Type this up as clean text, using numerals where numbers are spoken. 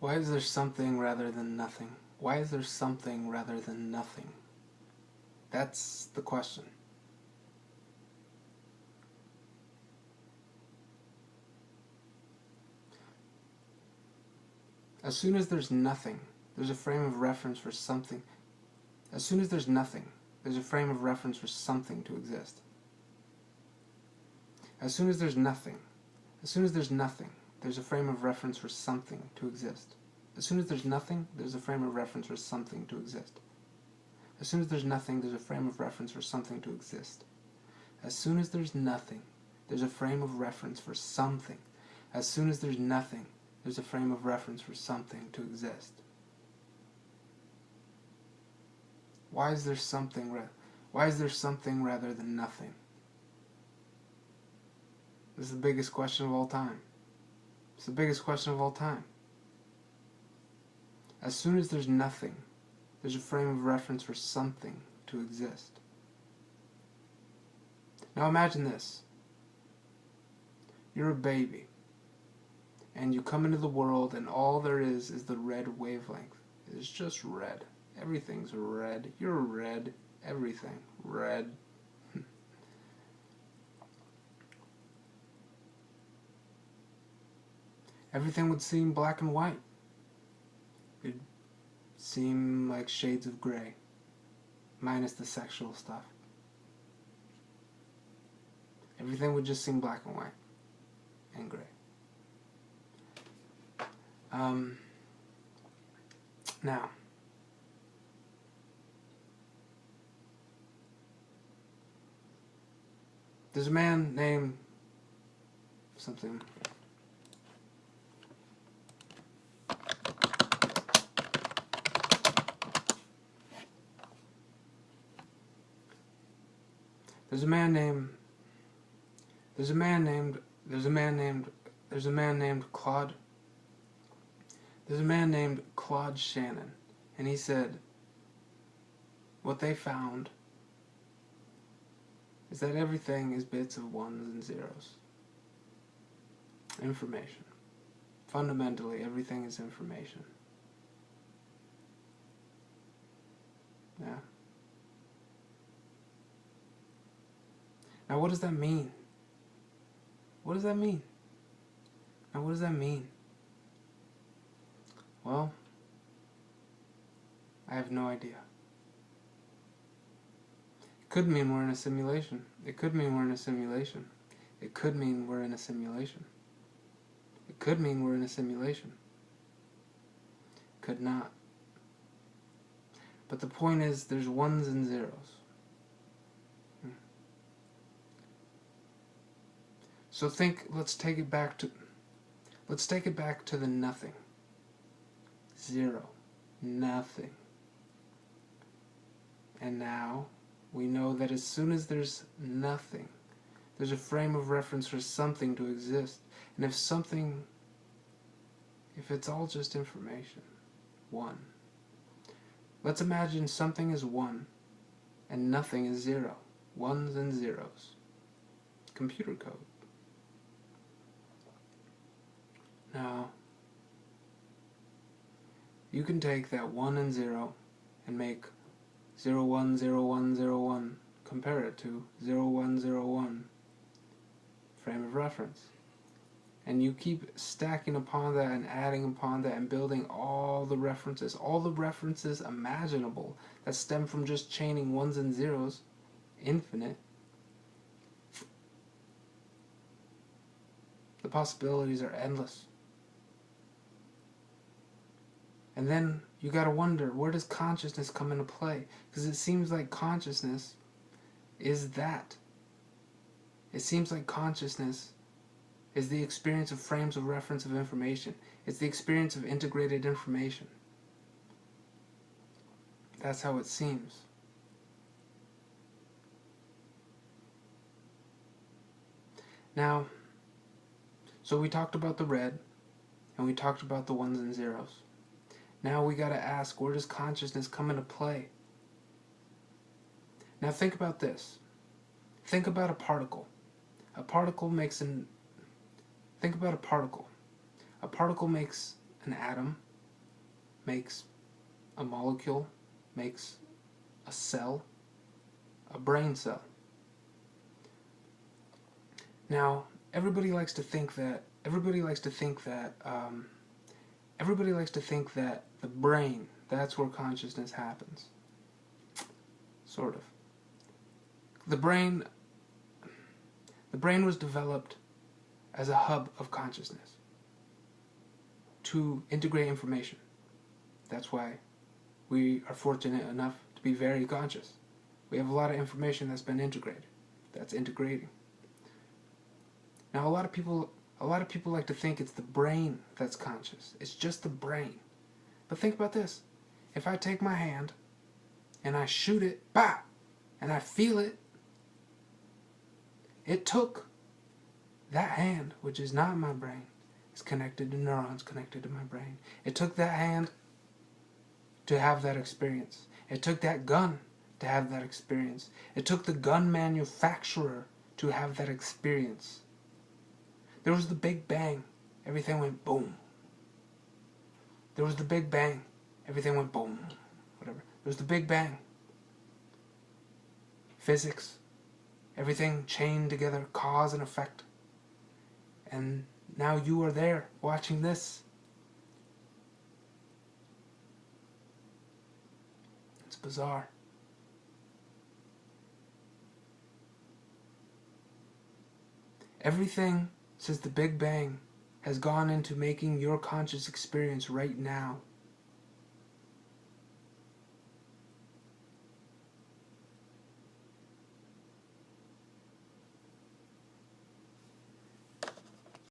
Why is there something rather than nothing? Why is there something rather than nothing? That's the question. As soon as there's nothing, there's a frame of reference for something. As soon as there's nothing, there's a frame of reference for something to exist. As soon as there's nothing, there's a frame of reference for something to exist. As soon as there's nothing, there's a frame of reference for something to exist. As soon as there's nothing, there's a frame of reference for something to exist. As soon as there's nothing, there's a frame of reference for something. As soon as there's nothing, there's a frame of reference for something to exist. Why is there something rather than nothing? This is the biggest question of all time. It's the biggest question of all time. As soon as there's nothing, there's a frame of reference for something to exist. Now imagine this. You're a baby, and you come into the world, and all there is the red wavelength. It's just red. Everything's red. You're red. Everything. Red. Everything would seem black and white. It'd seem like shades of gray, minus the sexual stuff. Everything would just seem black and white and gray. Now, there's a man named something. There's a man named Claude Shannon, and he said what they found is that everything is bits of ones and zeros. Information. Fundamentally, everything is information. Yeah. Now what does that mean? What does that mean? Now what does that mean? Well, I have no idea. It could mean we're in a simulation. It could mean we're in a simulation. It could mean we're in a simulation. It could mean we're in a simulation. Could not. But the point is, there's ones and zeros. So let's take it back to the nothing. Zero. Nothing. And now we know that as soon as there's nothing, there's a frame of reference for something to exist. And if it's all just information, one. Let's imagine something is one and nothing is zero. Ones and zeros. Computer code. Now, you can take that 1 and 0 and make 0, 1, 0, 1, 0, 1. Compare it to 0, 1, 0, 1. Frame of reference. And you keep stacking upon that and adding upon that and building all the references imaginable that stem from just chaining ones and zeros, infinite. The possibilities are endless. And then you gotta wonder, where does consciousness come into play? Because it seems like consciousness is that. It seems like consciousness is the experience of frames of reference of information. It's the experience of integrated information. That's how it seems. Now, so we talked about the red, and we talked about the ones and zeros. Now we gotta ask, where does consciousness come into play? Now think about this. Think about a particle. Think about a particle. A particle makes an atom, makes a molecule, makes a cell, a brain cell. Now, everybody likes to think that the brain, that's where consciousness happens. Sort of. The brain was developed as a hub of consciousness to integrate information. That's why we are fortunate enough to be very conscious. We have a lot of information that's been integrated. That's integrating. Now, a lot of people like to think it's the brain that's conscious. It's just the brain. But think about this. If I take my hand and I shoot it, bah, and I feel it, it took that hand, which is not my brain, is connected to neurons connected to my brain. It took that hand to have that experience. It took that gun to have that experience. It took the gun manufacturer to have that experience. There was the Big Bang. Everything went boom. There was the Big Bang. Everything went boom. Whatever. There was the Big Bang. Physics. Everything chained together, cause and effect. And now you are there watching this. It's bizarre. Everything since the Big Bang has gone into making your conscious experience right now